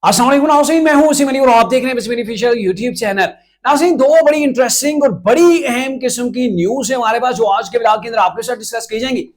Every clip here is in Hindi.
अस्सलाम वालेकुम नाज़रीन, मैं हूं सिमनी और आप देख रहे हैं बिस्मिल ऑफिशियल यूट्यूब चैनल। नाज़रीन, दो बड़ी इंटरेस्टिंग और बड़ी अहम किस्म की न्यूज है हमारे पास जो आज के ब्लॉग के अंदर आपके साथ डिस्कस की जाएंगी।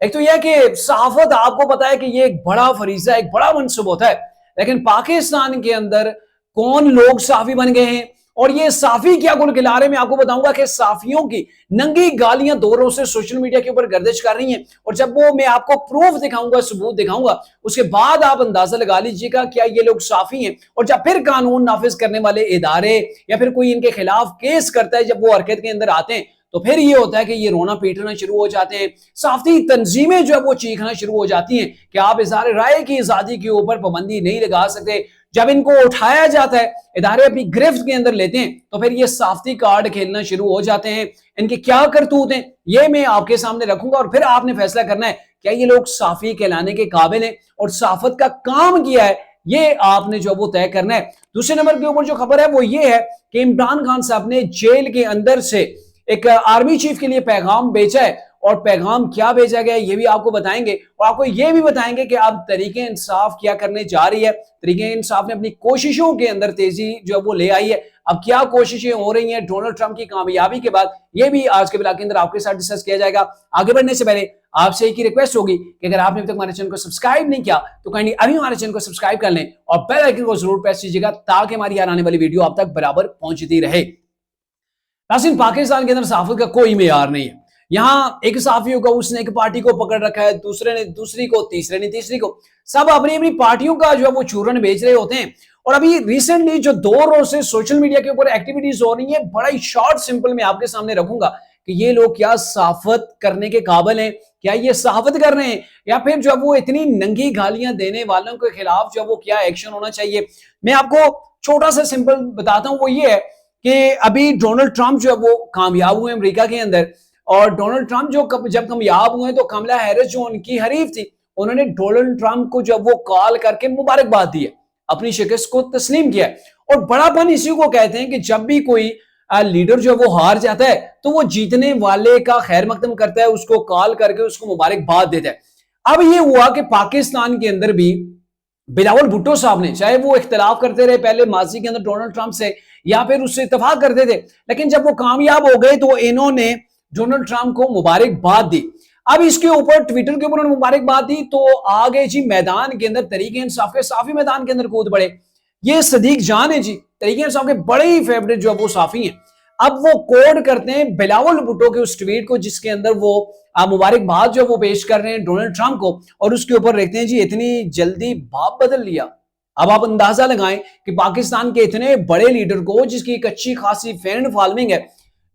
एक तो यह कि सहाफत, आपको पता है कि ये एक बड़ा फरीजा, एक बड़ा मनसूब होता है, लेकिन पाकिस्तान के अंदर कौन लोग साफी बन गए हैं और ये साफी क्या गुल खिला रहे हैं। मैं आपको बताऊंगा कि साफियों की नंगी गालियां दो रोज से सोशल मीडिया के ऊपर गर्दिश कर रही हैं और जब वो मैं आपको प्रूफ दिखाऊंगा, सबूत दिखाऊंगा, उसके बाद आप अंदाजा लगा लीजिएगा क्या ये लोग साफी हैं। और जब फिर कानून नाफिज करने वाले इदारे या फिर कोई इनके खिलाफ केस करता है, जब वो हरकत के अंदर आते हैं, तो फिर ये होता है कि ये रोना पीटना शुरू हो जाते हैं। साफी तंजीमें जो है वो चीखना शुरू हो जाती हैं कि आप इज़हार राय की आजादी के ऊपर पाबंदी नहीं लगा सकते। जब इनको उठाया जाता है, इदारे अपनी गिरफ्त के अंदर लेते हैं, तो फिर ये साफ्ती कार्ड खेलना शुरू हो जाते हैं। इनके क्या करतूत हैं ये मैं आपके सामने रखूंगा और फिर आपने फैसला करना है क्या ये लोग साफी कहलाने के काबिल हैं और साफत का काम किया है, ये आपने जो वो तय करना है। दूसरे नंबर के ऊपर जो खबर है वो ये है कि इमरान खान साहब ने जेल के अंदर से एक आर्मी चीफ के लिए पैगाम भेजा है और पैगाम क्या भेजा गया ये भी आपको बताएंगे और आपको ये भी बताएंगे कि अब तरीके इंसाफ क्या करने जा रही है। तरीके इंसाफ ने अपनी कोशिशों के अंदर तेजी जो वो ले आई है। अब क्या कोशिशें हो रही हैं डोनाल्ड ट्रंप की कामयाबी के बाद, ये भी आज के ब्लॉग के अंदर आपके साथ डिस्कस किया जाएगा। आगे बढ़ने से पहले आपसे एक ही रिक्वेस्ट होगी कि अगर आपने अभी तक हमारे चैनल को सब्सक्राइब नहीं किया तो काइंडली अभी हमारे चैनल को सब्सक्राइब कर लें और बेल आइकन को जरूर प्रेस कीजिएगा ताकि हमारी आने वाली वीडियो आप तक बराबर पहुंचती रहे। नाज़रीन, पाकिस्तान के अंदर सहाफत का कोई मेयार नहीं है। यहाँ एक सहाफी होगा, उसने एक पार्टी को पकड़ रखा है, दूसरे ने दूसरी को, तीसरे ने तीसरी को, सब अपनी अपनी पार्टियों का जो है वो चूरन बेच रहे होते हैं। और अभी रिसेंटली जो 2 रोज से सोशल मीडिया के ऊपर एक्टिविटीज हो रही है, बड़ा ही शॉर्ट सिंपल मैं आपके सामने रखूंगा कि ये लोग क्या सहाफत करने के काबिल हैं, क्या ये सहाफत कर रहे हैं या फिर जो वो इतनी नंगी गालियां देने वालों के खिलाफ जो वो क्या एक्शन होना चाहिए। मैं आपको छोटा सा सिंपल बताता हूं, वो ये है कि अभी डोनाल्ड ट्रंप जो है वो कामयाब हुए अमेरिका के अंदर और डोनाल्ड ट्रंप जो जब कामयाब हुए तो कमला हैरिस जो उनकी हरीफ थी, उन्होंने डोनाल्ड ट्रंप को जब वो कॉल करके मुबारकबाद दी है, अपनी शिकस्त को तस्लीम किया है। और बड़ापन इसी को कहते हैं कि जब भी कोई लीडर जो वो हार जाता है तो वो जीतने वाले का खैर मकदम करता है, उसको कॉल करके उसको मुबारकबाद देता है। अब ये हुआ कि पाकिस्तान के अंदर भी बिलावल भुट्टो साहब ने, चाहे वो इख्तलाफ करते रहे पहले माजी के अंदर डोनाल्ड ट्रंप से या फिर उससे इतफाक करते थे, लेकिन जब वो कामयाब हो गए तो इन्होंने डोनाल्ड ट्रंप को मुबारकबाद दी। अब इसके ऊपर ट्विटर के ऊपर उन्होंने मुबारकबाद दी तो आ गए जी मैदान के अंदर, तरीके इंसाफ के साफी मैदान के अंदर कूद पड़े। ये सदीक जान है जी, तरीके इंसाफ के बड़े ही फेवरेट जो है वो साफी हैं। अब वो कोड करते हैं बिलावल भुट्टो के उस ट्वीट को जिसके अंदर वो मुबारकबाद जो वो पेश कर रहे हैं डोनाल्ड ट्रंप को, और उसके ऊपर लिखते हैं जी इतनी जल्दी बाप बदल लिया। अब आप अंदाजा लगाएं कि पाकिस्तान के इतने बड़े लीडर को जिसकी एक अच्छी खासी फैन फॉलोइंग है,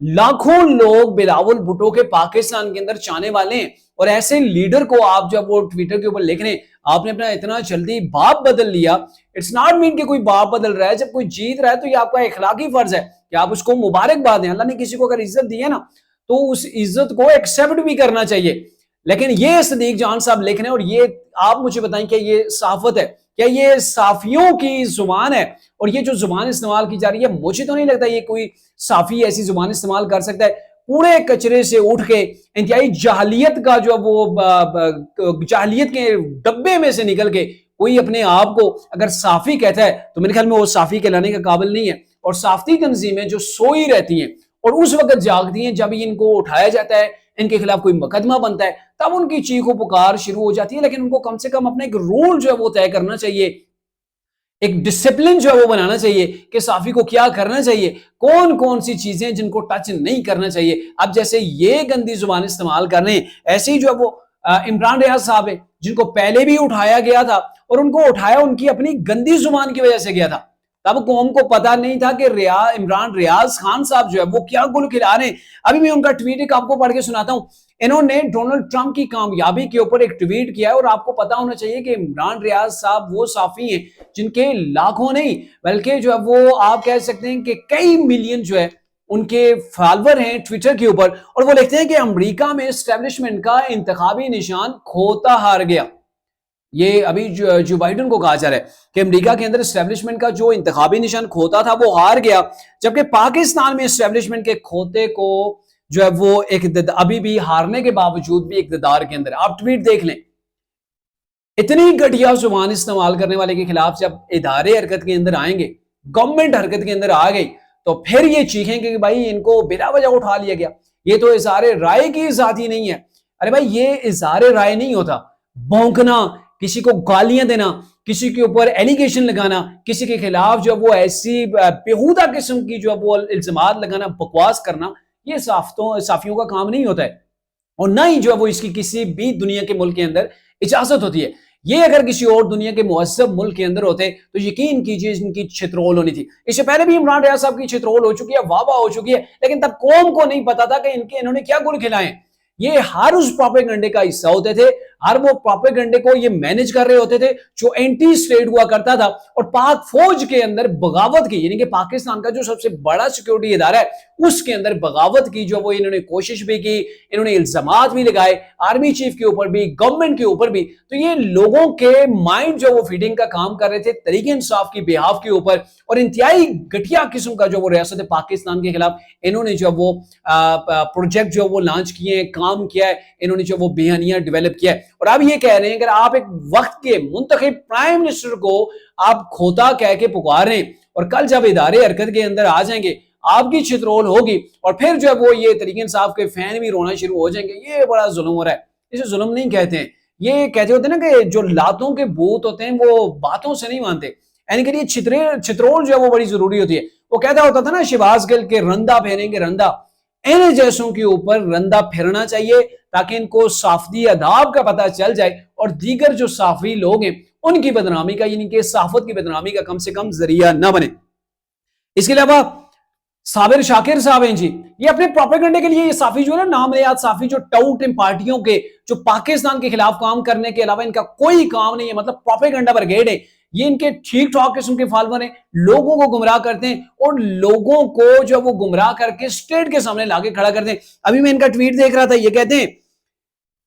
लाखों लोग बिलावल भुट्टो के पाकिस्तान के अंदर चाहने वाले हैं, और ऐसे लीडर को आप जब वो ट्विटर के ऊपर लिख रहे हैं आपने अपना इतना जल्दी बाप बदल लिया, इट्स नॉट मीन कि कोई बाप बदल रहा है। जब कोई जीत रहा है तो ये आपका इखलाकी फर्ज है कि आप उसको मुबारकबाद दें। अल्लाह ने किसी को अगर इज्जत दी है ना तो उस इज्जत को एक्सेप्ट भी करना चाहिए। लेकिन ये सदीक जान साहब लिख रहे हैं और ये आप मुझे बताएं क्या ये सहाफत है, क्या ये साफियों की जुबान है? और ये जो जुबान इस्तेमाल की जा रही है, मुझे तो नहीं लगता ये कोई साफी ऐसी जुबान इस्तेमाल कर सकता है। पूरे कचरे से उठ के इंतहाई जाहलियत का जो वो जाहलियत के डब्बे में से निकल के कोई अपने आप को अगर साफी कहता है तो मेरे ख्याल में वो साफी कहलाने का काबिल नहीं है। और साफ्ती तंजीमें जो सोई रहती हैं और उस वक्त जागती हैं जब इनको उठाया जाता है, इनके खिलाफ कोई मुकदमा बनता है, तब उनकी चीखों पुकार शुरू हो जाती है। लेकिन उनको कम से कम अपने एक रूल जो है वो तय करना चाहिए, एक डिसिप्लिन जो है वो बनाना चाहिए कि साफी को क्या करना चाहिए, कौन कौन सी चीजें जिनको टच नहीं करना चाहिए। अब जैसे ये गंदी जुबान इस्तेमाल कर रहे हैं, ऐसे ही जो है वो इमरान रियाज साहब है जिनको पहले भी उठाया गया था और उनको उठाया उनकी अपनी गंदी जुबान की वजह से गया था। तब कौम को पता नहीं था कि इमरान रियाज खान साहब जो है वो क्या गुल खिला रहे हैं। अभी मैं उनका ट्वीट एक आपको पढ़ के सुनाता हूं। इन्होंने डोनाल्ड ट्रंप की कामयाबी के ऊपर एक ट्वीट किया है और आपको पता होना चाहिए कि इमरान रियाज साहब वो साफी हैं जिनके लाखों नहीं बल्कि जो है वो आप कह सकते हैं कि कई मिलियन जो है उनके फॉलोअर हैं ट्विटर के ऊपर। और वो लिखते हैं कि अमेरिका में एस्टेब्लिशमेंट का इंतखाबी निशान खोता हार गया। ये अभी जो बाइडन को कहा जा रहा है कि अमेरिका के अंदर एस्टेब्लिशमेंट का जो इंतखाबी निशान खोता था वो हार गया, जबकि पाकिस्तान में एस्टेब्लिशमेंट के खोते को जो है वो एक अभी भी हारने के बावजूद भी इक़्तिदार के अंदर। आप ट्वीट देख लें। इतनी घटिया जुबान इस्तेमाल करने वाले के खिलाफ जब इदारे हरकत के अंदर आएंगे, गवर्नमेंट हरकत के अंदर आ गई, तो फिर ये चीखेंगे कि भाई इनको बिना वजह उठा लिया गया, ये तो इज़हारे राय की आजादी नहीं है। अरे भाई ये इज़हारे राय नहीं होता, भौंकना, किसी को गालियां देना, किसी के ऊपर एलिगेशन लगाना, किसी के खिलाफ जो वो ऐसी बेहुदा किस्म की जो वो इल्जामात लगाना, बकवास करना, ये साफियों का काम नहीं होता है, और ना ही जो है वो इसकी किसी भी दुनिया के मुल्क के अंदर इजाजत होती है। ये अगर किसी और दुनिया के मुहज्जब मुल्क के अंदर होते तो यकीन कीजिए इनकी छित्रोल होनी थी। इससे पहले भी इमरान रियाज साहब की छित्रोल हो चुकी है, वाह वाह हो चुकी है, लेकिन तब कौम को नहीं पता था कि इन्होंने क्या गुल खिलाए। ये हर उस प्रोपेगेंडे का हिस्सा होते थे, हर वो प्रोपेगेंडे को ये मैनेज कर रहे होते थे जो एंटी स्टेट हुआ करता था, और पाक फौज के अंदर बगावत की, यानी कि पाकिस्तान का जो सबसे बड़ा सिक्योरिटी इदारा है उसके अंदर बगावत की जो वो इन्होंने कोशिश भी की, इन्होंने इल्जामात भी लगाए आर्मी चीफ के ऊपर भी, गवर्नमेंट के ऊपर भी। तो ये लोगों के माइंड जो वो फीडिंग का काम कर रहे थे तरीके इंसाफ की बिहाफ के ऊपर, और इंतहाई घटिया किस्म का जो वो रियासत पाकिस्तान के खिलाफ इन्होंने जो वो प्रोजेक्ट जो वो लॉन्च किए, काम किया है, इन्होंने जो वो बयानियां डेवलप किया है। और अब ये कह रहे हैं कि आप एक वक्त के मुंतखब प्राइम मिनिस्टर को आप खोता कह के पुकार रहे हैं, और कल जब इदारे हरकत के अंदर आ जाएंगे आपकी छित्रोल होगी, और फिर जो है वो ये तरीके इंसाफ के फैन भी रोना शुरू हो जाएंगे। ये बड़ा जुल्म हो रहा है। इसे जुल्म नहीं कहते हैं, ये कहते होते हैं ना कि जो लातों के भूत होते हैं वो बातों से नहीं मानते, यानी कि ये छित्रोल जो है वो बड़ी जरूरी होती है। वो कहता होता था ना शिवाज गिल के रंदा फेरेंगे रंदा, इन जैसों के ऊपर रंदा फेरना चाहिए ताकि इनको साफती अदाब का पता चल जाए, और दीगर जो साफी लोग हैं उनकी बदनामी का, यानी कि साफत की बदनामी का कम से कम जरिया न बने। इसके अलावा साबिर शाकिर साहब हैं जी, ये अपने प्रोपेगेंडे के लिए, ये साफी जो है ना, नामनियाद साफी जो टाउट इन पार्टियों के जो पाकिस्तान के खिलाफ काम करने के अलावा इनका कोई काम नहीं है, मतलब प्रोपेगेंडा ब्रिगेड है ये, इनके ठीक ठाक किस्म के फॉलोअर हैं, लोगों को गुमराह करते हैं और लोगों को जो वो गुमराह करके स्टेट के सामने लाके खड़ा करते हैं। अभी मैं इनका ट्वीट देख रहा था, ये कहते हैं,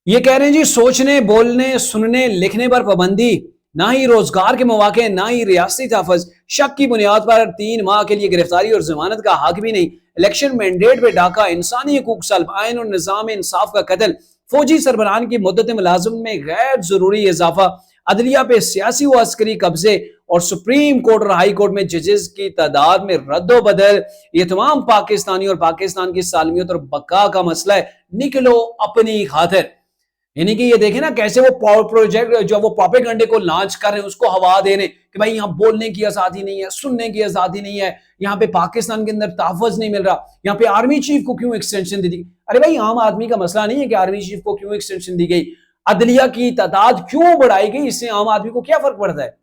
ये कह रहे हैं जी सोचने, बोलने, सुनने, लिखने पर पाबंदी, ना ही रोजगार के मौके, ना ही रियासती तहफ़्फ़ुज़, शक की बुनियाद पर 3 माह के लिए गिरफ्तारी और जमानत का हक भी नहीं, इलेक्शन मैंडेट पे डाका, इंसानी हकूक सल्ब, आइन और निज़ाम इंसाफ का कत्ल, फौजी सरबराहान की मुद्दत मुलाजिम में गैर जरूरी इजाफा, अदलिया पे सियासी व अस्करी कब्जे, और सुप्रीम कोर्ट और हाई कोर्ट में जजेस की तादाद में रद्दोबदल, ये तमाम पाकिस्तानी और पाकिस्तान की सालमियत और बका का मसला है, निकलो अपनी खातिर। यानी कि ये देखें ना कैसे वो प्रोजेक्ट जो वो प्रोपेगेंडे को लॉन्च कर रहे हैं, उसको हवा दे रहे हैं कि भाई यहाँ बोलने की आजादी नहीं है, सुनने की आजादी नहीं है, यहाँ पे पाकिस्तान के अंदर तहफ़्फ़ुज़ नहीं मिल रहा, यहाँ पे आर्मी चीफ को क्यों एक्सटेंशन दी? अरे भाई आम आदमी का मसला नहीं है कि आर्मी चीफ को क्यों एक्सटेंशन दी गई, अदलिया की तादाद क्यों बढ़ाई गई, इससे आम आदमी को क्या फर्क पड़ता है?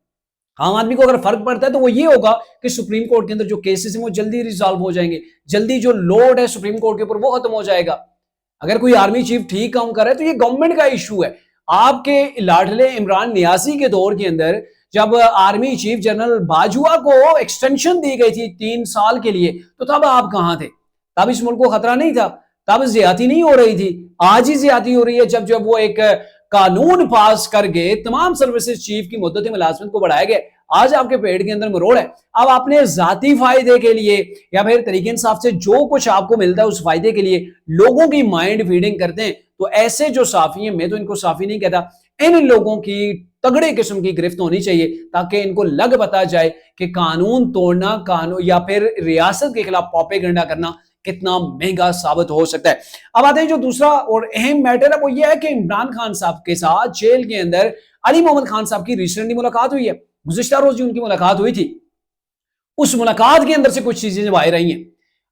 आम आदमी को अगर फर्क पड़ता है तो वो ये होगा कि सुप्रीम कोर्ट के अंदर जो केसेस हैं वो जल्दी रिजॉल्व हो जाएंगे, जल्दी जो लोड है सुप्रीम कोर्ट के ऊपर वो खत्म हो जाएगा। अगर कोई आर्मी चीफ ठीक काम कर रहा है तो ये गवर्नमेंट का इशू है। आपके लाडले इमरान नियासी के दौर के अंदर जब आर्मी चीफ जनरल बाजवा को एक्सटेंशन दी गई थी 3 साल के लिए, तो तब आप कहां थे? तब इस मुल्क को खतरा नहीं था, तब ज्यादती नहीं हो रही थी। आज ही ज्यादती हो रही है जब वो एक कानून पास कर गए, तमाम सर्विसेज चीफ की मुद्दत मुलाजमत को बढ़ाया गया। आज आपके पेट के अंदर मरोड़ है। अब आपने जाती फायदे के लिए या फिर तरीके इंसाफ से जो कुछ आपको मिलता है उस फायदे के लिए लोगों की माइंड फीडिंग करते हैं। तो ऐसे जो साफी हैं, मैं तो इनको साफी नहीं कहता, इन लोगों की तगड़े किस्म की गिरफ्त होनी चाहिए ताकि इनको लग पता जाए कि कानून तोड़ना, कानून या फिर रियासत के खिलाफ प्रोपेगेंडा करना कितना महंगा साबित हो सकता है। अब आते हैं जो दूसरा और अहम मैटर है, वो ये है कि इमरान खान साहब के साथ जेल के अंदर अली मोहम्मद खान साहब की रिसेंटली मुलाकात हुई है। गुज़िश्ता रोज उनकी मुलाकात हुई थी। उस मुलाकात के अंदर से कुछ चीजें बाहर आई हैं।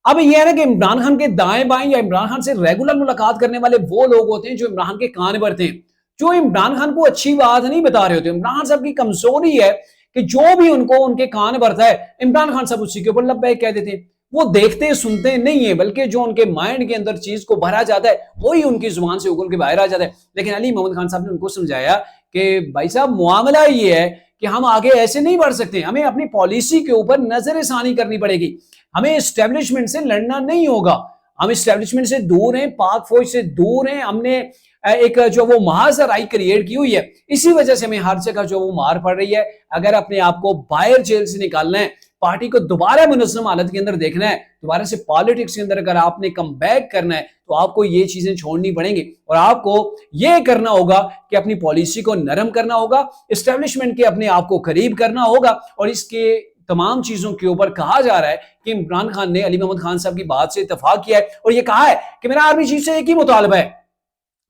अब यह है ना कि इमरान खान के दाएं बाएं या इमरान खान से रेगुलर मुलाकात करने वाले वो लोग होते हैं जो इमरान खान के कान भरते हैं, जो इमरान खान को अच्छी बात नहीं बता रहे होते। इमरान खान साहब की कमजोरी है कि जो भी उनको उनके कान भरता है इमरान खान साहब उसी के ऊपर लब्बैक कह देते हैं। वो देखते सुनते नहीं है, बल्कि जो उनके माइंड के अंदर चीज को भरा जाता है वही उनकी जुबान से उगल के बाहर आ जाता है। लेकिन अली मोहम्मद खान साहब ने उनको समझाया कि भाई साहब मामला ये है कि हम आगे ऐसे नहीं बढ़ सकते, हमें अपनी पॉलिसी के ऊपर नजरसानी करनी पड़ेगी, हमें एस्टेब्लिशमेंट से लड़ना नहीं होगा, हम एस्टेब्लिशमेंट से दूर हैं, पाक फौज से दूर हैं, हमने एक जो वो महाजराई क्रिएट की हुई है, इसी वजह से हमें हर जगह जो वो मार पड़ रही है। अगर अपने आप को बाहर जेल से निकालना है, पार्टी को दोबारा मुनज़्ज़म हालत के अंदर देखना है, दोबारा से पॉलिटिक्स के अंदर अगर आपने कम बैक करना है तो आपको ये चीजें छोड़नी पड़ेंगी और आपको ये करना होगा कि अपनी पॉलिसी को नरम करना होगा, एस्टेब्लिशमेंट के अपने आप को करीब करना होगा। और इसके तमाम चीजों के ऊपर कहा जा रहा है कि इमरान खान ने अली मोहम्मद खान साहब की बात से इत्तेफाक किया है और ये कहा है कि मेरा आर्मी चीफ से एक ही मुतालबा है,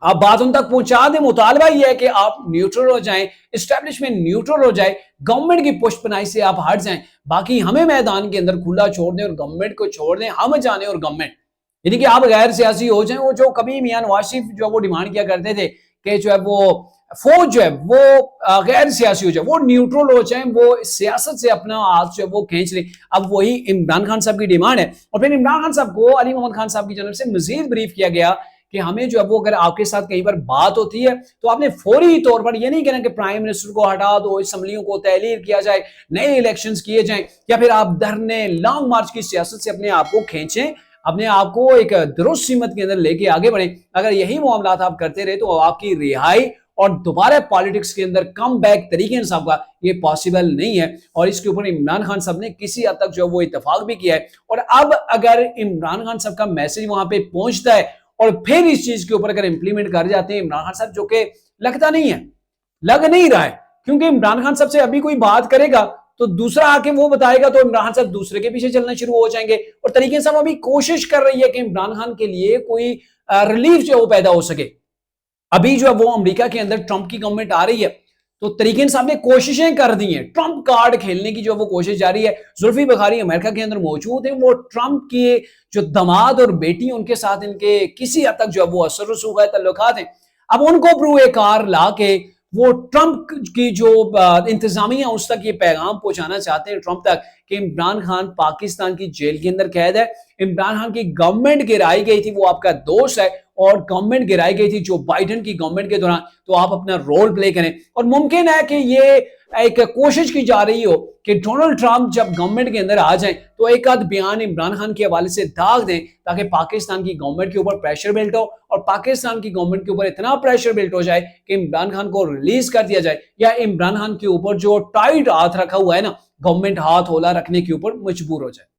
आप बात उन तक पहुंचा दें। मुतालबा यह है कि आप न्यूट्रल हो जाएं, एस्टेब्लिशमेंट न्यूट्रल हो जाए, गवर्नमेंट की पुष्टपनाही से आप हट जाएं, बाकी हमें मैदान के अंदर खुला छोड़ दें और गवर्नमेंट को छोड़ दें, हम जाने और गवर्नमेंट, यानी कि आप गैर सियासी हो जाएं। वो जो कभी मियां नवाज शरीफ जो वो डिमांड किया करते थे कि जो है वो फौज जो है वो गैर सियासी हो जाए, वो न्यूट्रल हो जाए, वो सियासत से अपना हाथ जो है वो खींच ले, अब वही इमरान खान साहब की डिमांड है। और फिर इमरान खान साहब को अली मोहम्मद खान साहब की जानब से मजीद ब्रीफ किया गया कि हमें जो है वो अगर आपके साथ कहीं पर बात होती है तो आपने फौरी तौर पर ये नहीं कहना कि प्राइम मिनिस्टर को हटा दो, असम्बलियों को तहलील किया जाए, नए इलेक्शंस किए जाएं, या फिर आप धरने लॉन्ग मार्च की सियासत से अपने आप को खींचें, अपने आप को एक दुरुस्त सीमत के अंदर लेके आगे बढ़े। अगर यही मामला आप करते रहे तो आपकी रिहाई और दोबारा पॉलिटिक्स के अंदर कम बैक तरीके से आपका ये पॉसिबल नहीं है। और इसके ऊपर इमरान खान साहब ने किसी हद तक जो वो इत्तेफाक भी किया है। और अब अगर इमरान खान साहब का मैसेज वहां पे पहुंचता है और फिर इस चीज के ऊपर अगर इंप्लीमेंट कर जाते हैं इमरान खान साहब, जो कि लगता नहीं है, लग नहीं रहा है, क्योंकि इमरान खान साहब से अभी कोई बात करेगा तो दूसरा आके वो बताएगा तो इमरान खान साहब दूसरे के पीछे चलना शुरू हो जाएंगे। और तरीके से हम अभी कोशिश कर रही है कि इमरान खान के लिए कोई रिलीफ जो है वो पैदा हो सके। अभी जो है वो अमेरिका के अंदर ट्रंप की गवर्नमेंट आ रही है तो तरीके साहब ने कोशिशें कर दी हैं, ट्रंप कार्ड खेलने की जो वो कोशिश जारी है। जुल्फी बखारी अमेरिका के अंदर मौजूद है, वो ट्रंप के जो दामाद और बेटी उनके साथ इनके किसी हद तक जो है वो असर रसूख है, तल्लुकात हैं। अब उनको ब्रू कार ला के वो ट्रंप की जो इंतजामिया उस तक ये पैगाम पहुंचाना चाहते हैं ट्रंप तक कि इमरान खान पाकिस्तान की जेल के अंदर कैद है, इमरान खान की गवर्नमेंट गिराई गई थी, वो आपका दोस्त है, और गवर्नमेंट गिराई गई थी जो बाइडेन की गवर्नमेंट के दौरान, तो आप अपना रोल प्ले करें। और मुमकिन है कि ये एक कोशिश की जा रही हो कि डोनाल्ड ट्रंप जब गवर्नमेंट के अंदर आ जाए तो एक आध बयान इमरान खान के हवाले से दाग दें ताकि पाकिस्तान की गवर्नमेंट के ऊपर प्रेशर बिल्ट हो और पाकिस्तान की गवर्नमेंट के ऊपर इतना प्रेशर बिल्ट हो जाए कि इमरान खान को रिलीज कर दिया जाए, या इमरान खान के ऊपर जो टाइट हाथ रखा हुआ है ना, गवर्नमेंट हाथ होला रखने के ऊपर मजबूर हो जाए।